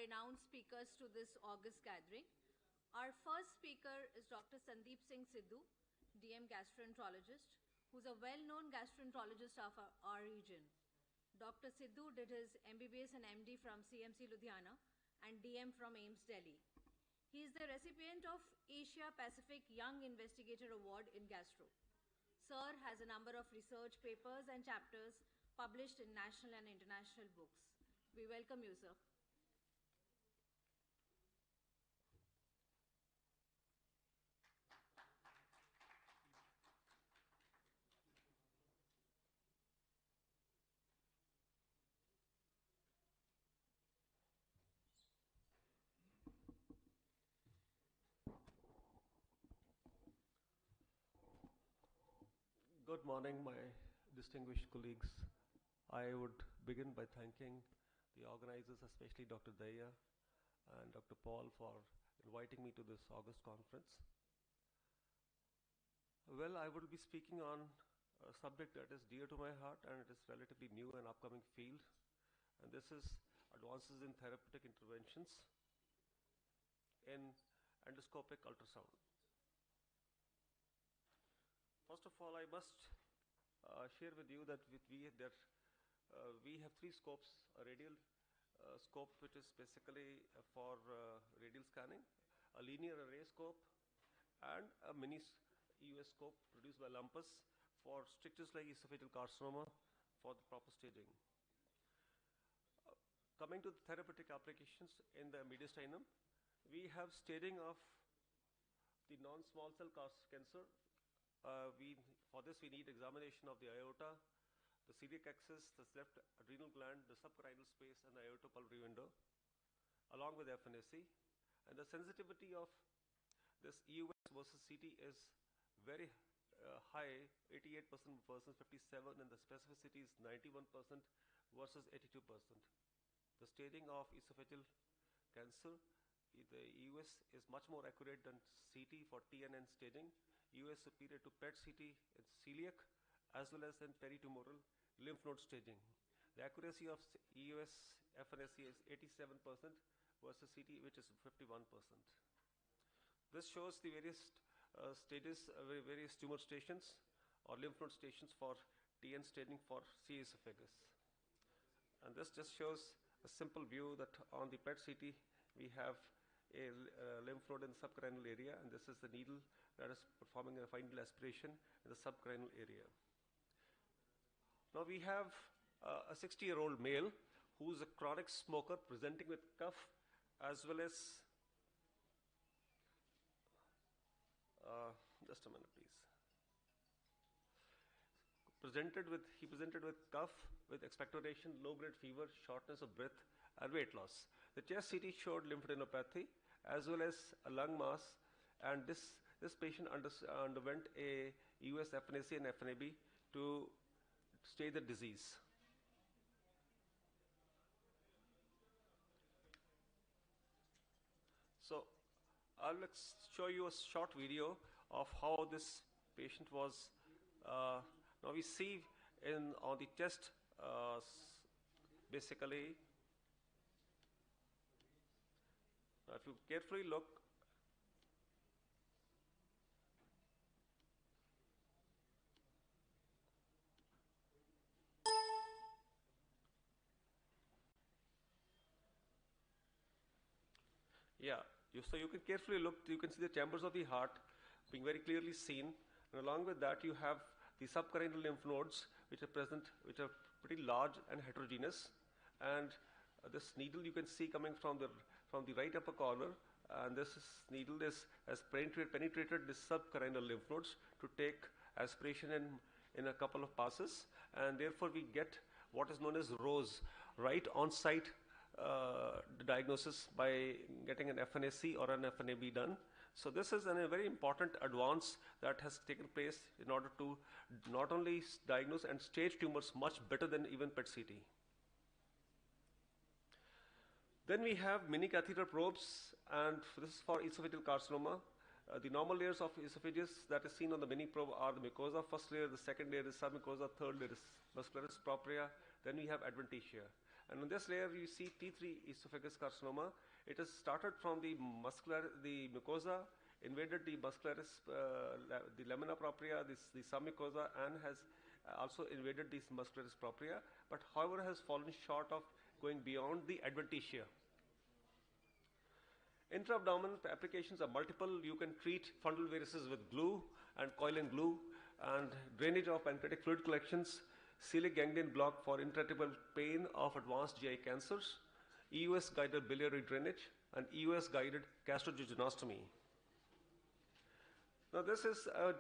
renowned speakers to this August gathering. Our first speaker is Dr. Sandeep Singh Sidhu, DM gastroenterologist, who's a well-known gastroenterologist of our region. Dr. Sidhu did his MBBS and MD from CMC Ludhiana and DM from AIIMS Delhi. He is the recipient of Asia Pacific Young Investigator Award in Gastro. Sir has a number of research papers and chapters published in national and international books. We welcome you, sir. Good morning, my distinguished colleagues. I would begin by thanking the organizers, especially Dr. Daya and Dr. Paul, for inviting me to this August conference. Well, I will be speaking on a subject that is dear to my heart, and it is relatively new and upcoming field, and this is advances in therapeutic interventions in endoscopic ultrasound. First of all, I must share with you that we have three scopes: a radial scope, which is basically for radial scanning, a linear array scope, and a mini EUS scope produced by Lumpus for strictures like esophageal carcinoma for the proper staging. Coming to the therapeutic applications in the mediastinum, we have staging of the non-small cell cancer. For this, we need examination of the aorta, the celiac axis, the left adrenal gland, the subcarinal space, and the aortopulmonary window, along with FNAC. And the sensitivity of this EUS versus CT is very high, 88% versus 57%, and the specificity is 91% versus 82%. The staging of esophageal cancer, the EUS is much more accurate than CT for TNN staging. EUS superior to PET-CT in celiac as well as in peritumoral lymph node staging. The accuracy of EUS FNAC is 87% versus CT, which is 51%. This shows the various stages, various tumor stations or lymph node stations for TN staging for C esophagus. And this just shows a simple view that on the PET-CT we have a lymph node in the subcarinal area, and this is the needle that is performing a fine needle aspiration in the subcarinal area. Now we have a 60-year-old male who is a chronic smoker presenting with cough as well as just a minute, please. He presented with cough, with expectoration, low-grade fever, shortness of breath, and weight loss. The chest CT showed lymphadenopathy as well as a lung mass, and this patient underwent a EUS FNAC and FNAB to stage the disease. So I'll show you a short video of how this patient was. Now we see on the chest basically. Now if you carefully look, so you can carefully look, you can see the chambers of the heart being very clearly seen, and along with that you have the subcarinal lymph nodes which are present, which are pretty large and heterogeneous, and this needle you can see coming from the right upper corner, and this needle has penetrated the subcarinal lymph nodes to take aspiration in a couple of passes, and therefore we get what is known as ROSE, right on-site diagnosis, by getting an FNAC or an FNAB done. So this is a very important advance that has taken place in order to not only diagnose and stage tumors much better than even PET-CT. Then we have mini catheter probes, and this is for esophageal carcinoma. The normal layers of esophagus that is seen on the mini probe are the mucosa. First layer, the second layer is submucosa, third layer is muscularis propria. Then we have adventitia. And on this layer, you see T3 esophagus carcinoma. It has started from the mucosa, invaded the muscularis, the lamina propria, the submucosa, and has also invaded the muscularis propria, but however has fallen short of going beyond the adventitia. Intra-abdominal applications are multiple. You can treat fundal varices with glue and coil and glue, and drainage of pancreatic fluid collections, celiac ganglion block for intractable pain of advanced GI cancers, EUS guided biliary drainage, and EUS guided gastrojejunostomy. Now this is a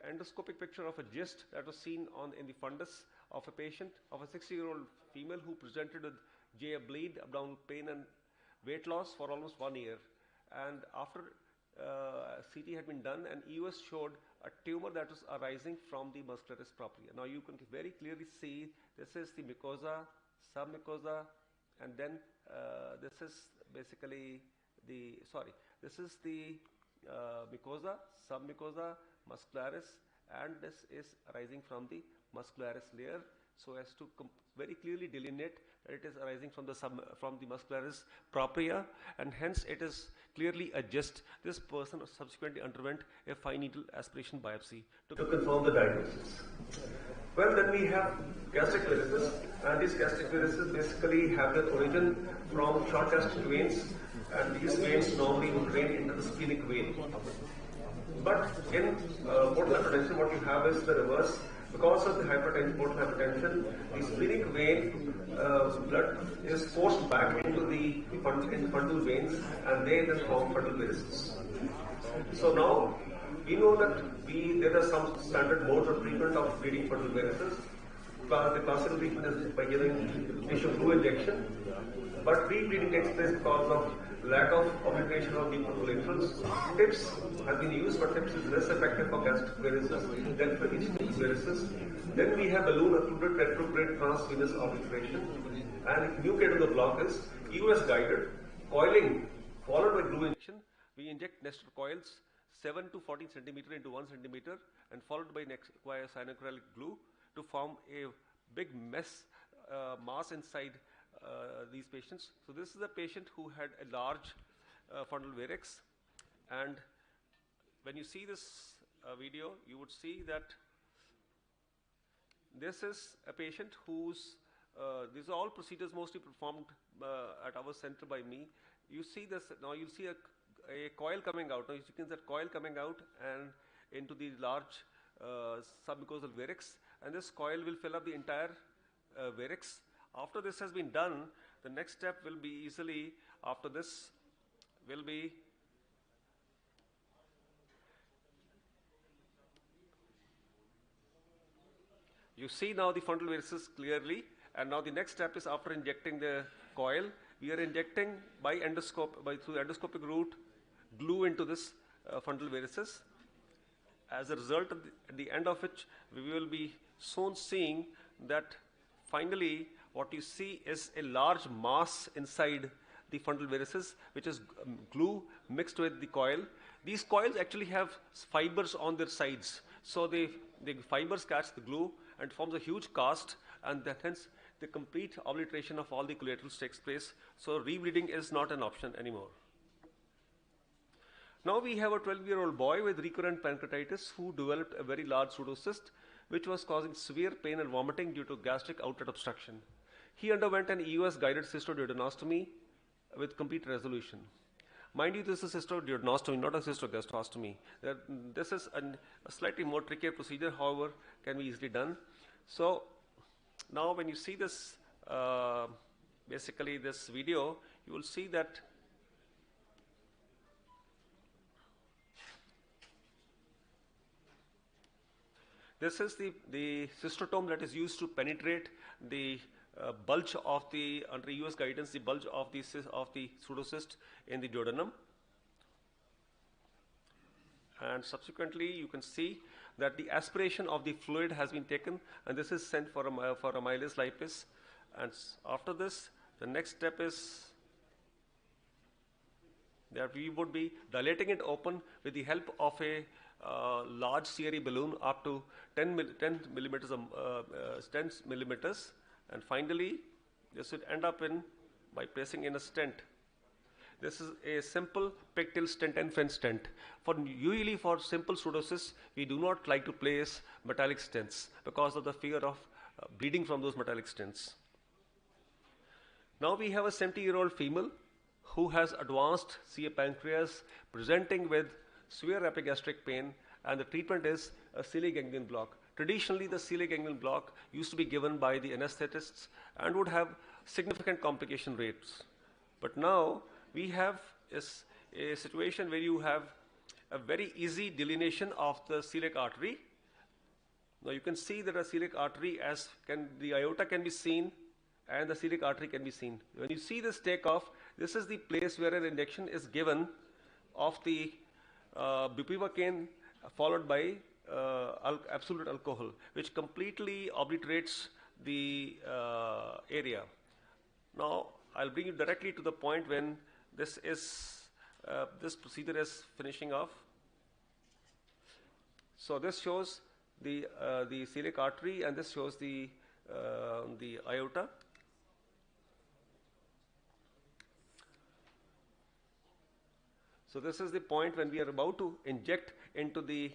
endoscopic picture of a gist that was seen in the fundus of a patient, of a 60-year-old female who presented with GI bleed, abdominal pain, and weight loss for almost 1 year. And after CT had been done, and EUS showed a tumor that was arising from the muscularis propria. Now you can very clearly see this is the mucosa, submucosa, and then this is basically this is the mucosa, submucosa, muscularis, and this is arising from the muscularis layer, so as to very clearly delineate that it is arising from the muscularis propria, and hence it is clearly a gist. This person subsequently underwent a fine needle aspiration biopsy to confirm the diagnosis. Well, then we have gastric varices, and these gastric varices basically have their origin from short gastric veins, and these veins normally would drain into the splenic vein. But in portal hypertension, what you have is the reverse. Because of the portal hypertension, the splenic vein blood is forced back into the fundal veins, and they then form fundal varices. So now we know that there are some standard modes of treatment of bleeding fundal varices. The classical treatment is by giving tissue glue injection, but rebleeding takes place because of lack of obliteration of deep collaterals. TIPS have been used, but TIPS is less effective for gastric varices than for ischemic varices. Then we have balloon occluded retrograde transvenous obliteration, and new kid on the block is EUS guided coiling followed by glue injection. We inject nested coils 7 to 14 centimeter into 1 centimeter, and followed by cyanoacrylic glue to form a big mass inside these patients. So this is a patient who had a large fundal varix, and when you see this video, you would see that this is a patient whose these are all procedures mostly performed at our center by me. You see this now. You see a coil coming out. Now you can see that coil coming out and into the large submucosal varix, and this coil will fill up the entire varix. After this has been done, the next step will be easily after this will be you see now the fundal varices clearly, and now the next step is after injecting the coil, we are injecting through endoscopic route glue into this fundal varices. As a result, at the end of which we will be soon seeing that finally what you see is a large mass inside the fundal varices, which is glue mixed with the coil. These coils actually have fibers on their sides, so the fibers catch the glue and forms a huge cast, and that hence the complete obliteration of all the collaterals takes place. So rebleeding is not an option anymore. Now we have a 12-year-old boy with recurrent pancreatitis who developed a very large pseudocyst, which was causing severe pain and vomiting due to gastric outlet obstruction. He underwent an EUS guided cystoduodenostomy with complete resolution. Mind you, this is cystoduodenostomy, not a cystogastrostomy. This is a slightly more trickier procedure, however, can be easily done. So now when you see this, basically this video, you will see that this is the cystotome that is used to penetrate the bulge of the, under EUS guidance, the bulge of the pseudocyst in the duodenum. And subsequently, you can see that the aspiration of the fluid has been taken, and this is sent for a amylase lipase. And after this, the next step is that we would be dilating it open with the help of a large CRE balloon up to 10 millimeters, and finally this would end up in by placing in a stent. This is a simple pectoral stent and French stent. Usually for simple pseudosis, we do not like to place metallic stents because of the fear of bleeding from those metallic stents. Now we have a 70-year-old female who has advanced CA pancreas presenting with severe epigastric pain, and the treatment is a celiac ganglion block. Traditionally, the celiac ganglion block used to be given by the anesthetists and would have significant complication rates. But now we have a situation where you have a very easy delineation of the celiac artery. Now you can see that a celiac artery, the aorta can be seen and the celiac artery can be seen. When you see this takeoff, this is the place where an injection is given of the bupivacaine followed by absolute alcohol, which completely obliterates the area. Now I'll bring you directly to the point when this procedure is finishing off. So this shows the celiac artery, and this shows the aorta. So this is the point when we are about to inject into the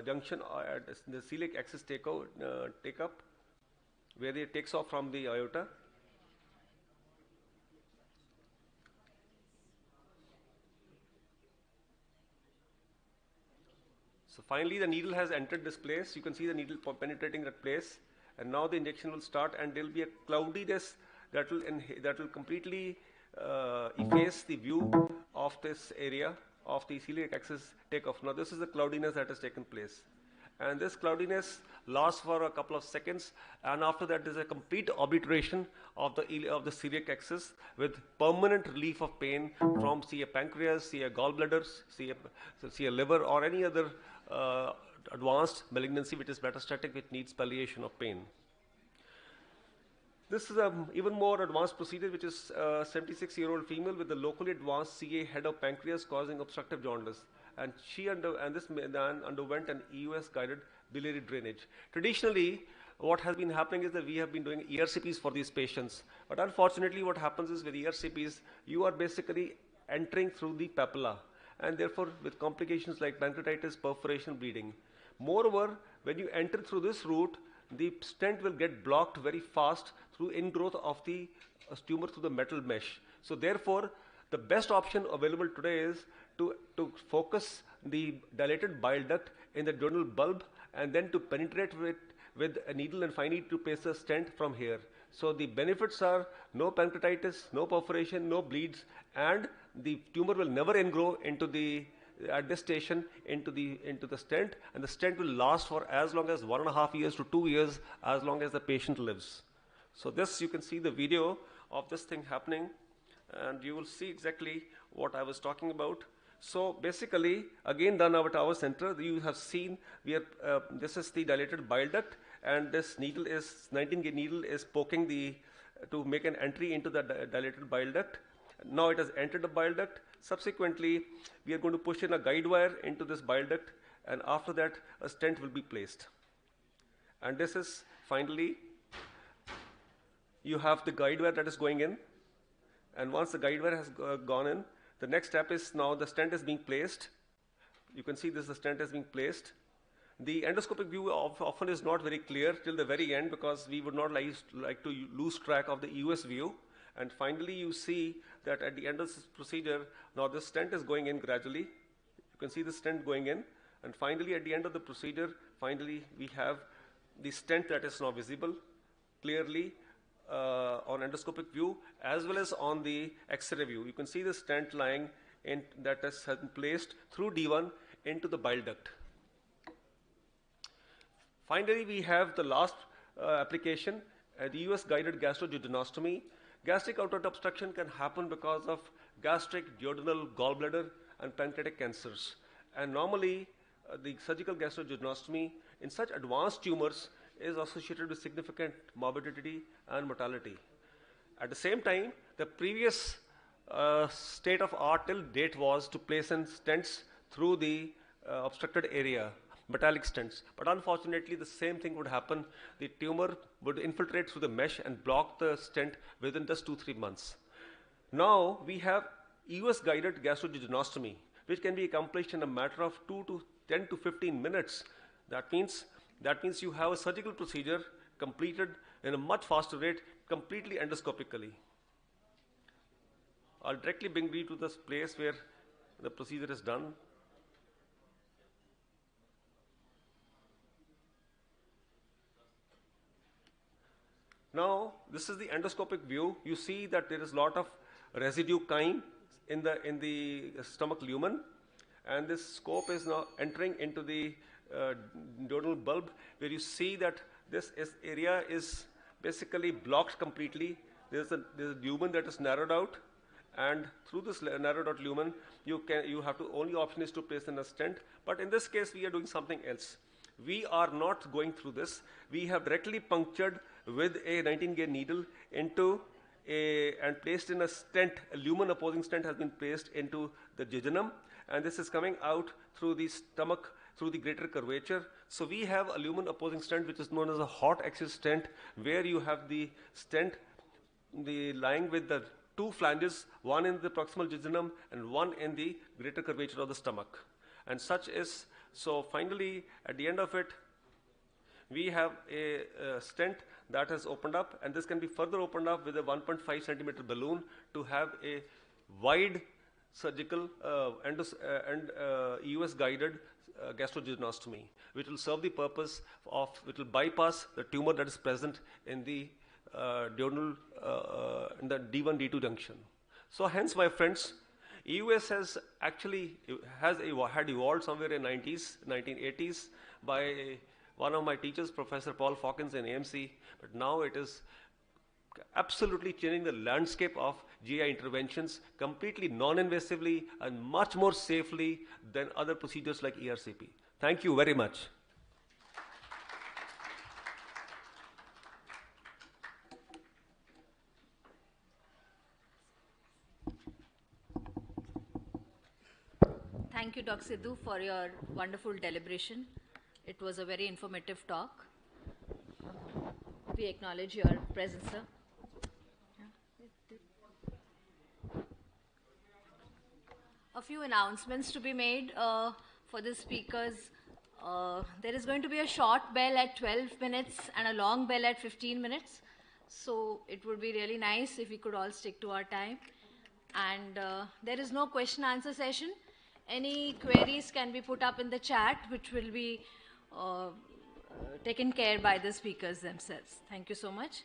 junction at the celiac axis take up, where it takes off from the aorta. So finally the needle has entered this place. You can see the needle penetrating that place, and now the injection will start, and there will be a cloudiness that will completely efface the view of this area of the celiac axis takeoff. Now this is the cloudiness that has taken place, and this cloudiness lasts for a couple of seconds, and after that there is a complete obliteration of the celiac axis with permanent relief of pain from see a pancreas, see a gallbladder, see a liver, or any other advanced malignancy which is metastatic, which needs palliation of pain. This is an even more advanced procedure, which is a 76-year-old female with a locally advanced CA head of pancreas causing obstructive jaundice, and this man underwent an EUS guided biliary drainage. Traditionally, what has been happening is that we have been doing ERCPs for these patients, but unfortunately what happens is with ERCPs, you are basically entering through the papilla, and therefore with complications like pancreatitis, perforation, bleeding. Moreover, when you enter through this route, the stent will get blocked very fast through ingrowth of the tumor through the metal mesh. So therefore, the best option available today is to focus the dilated bile duct in the duodenal bulb, and then to penetrate with a needle, and finally to place a stent from here. So the benefits are no pancreatitis, no perforation, no bleeds, and the tumor will never ingrow at this station into the stent, and the stent will last for as long as 1.5 years to 2 years, as long as the patient lives. So this, you can see the video of this thing happening, and you will see exactly what I was talking about. So basically, again done at our center, you have seen this is the dilated bile duct, and this needle is 19-gauge needle is poking to make an entry into the dilated bile duct. Now it has entered the bile duct. Subsequently, we are going to push in a guide wire into this bile duct, and after that a stent will be placed. And this is finally, you have the guide wire that is going in, and once the guide wire has gone in, the next step is now the stent is being placed. You can see the stent is being placed. The endoscopic view often is not very clear till the very end, because we would not like to lose track of the EUS view. And finally, you see that at the end of this procedure, now the stent is going in gradually. You can see the stent going in, and finally at the end of the procedure, finally we have the stent that is now visible clearly on endoscopic view as well as on the X-ray view. You can see the stent lying in that has been placed through D1 into the bile duct. Finally, we have the last application, the EUS guided gastroduodenostomy. Gastric outlet obstruction can happen because of gastric, duodenal, gallbladder, and pancreatic cancers. And normally, the surgical gastroduodenostomy in such advanced tumors is associated with significant morbidity and mortality. At the same time, the previous state of art till date was to place in stents through the obstructed area. metallic stents. But unfortunately, the same thing would happen. The tumor would infiltrate through the mesh and block the stent within just 2-3 months. Now we have EUS guided gastrojejunostomy, which can be accomplished in a matter of 10 to 15 minutes. That means you have a surgical procedure completed in a much faster rate, completely endoscopically. I'll directly bring you to this place where the procedure is done. Now, this is the endoscopic view. You see that there is a lot of residue chyme in the stomach lumen, and this scope is now entering into the duodenal bulb, where you see that this area is basically blocked completely. There's a lumen that is narrowed out, and through this narrowed out lumen, you have to, only option is to place in a stent. But in this case, we are doing something else. We are not going through this. We have directly punctured with a 19-gauge needle into and placed in a stent. A lumen opposing stent has been placed into the jejunum, and this is coming out through the stomach, through the greater curvature. So we have a lumen opposing stent, which is known as a hot axis stent, where you have the stent lying with the two flanges, one in the proximal jejunum and one in the greater curvature of the stomach. And such is, so finally at the end of it, we have a stent that has opened up, and this can be further opened up with a 1.5 centimeter balloon to have a wide surgical EUS guided gastrojejunostomy, which will serve the purpose of, which will bypass the tumor that is present in the duodenal, in the D1, D2 junction. So hence, my friends, EUS has actually had evolved somewhere in 1980s by one of my teachers, Professor Paul Fawkins in AMC, but now it is absolutely changing the landscape of GI interventions completely non-invasively and much more safely than other procedures like ERCP. Thank you very much. Thank you, Dr. Sidhu, for your wonderful deliberation. It was a very informative talk. We acknowledge your presence, sir. A few announcements to be made for the speakers. There is going to be a short bell at 12 minutes and a long bell at 15 minutes. So it would be really nice if we could all stick to our time. And there is no question answer session. Any queries can be put up in the chat, which will be taken care by the speakers themselves. Thank you so much.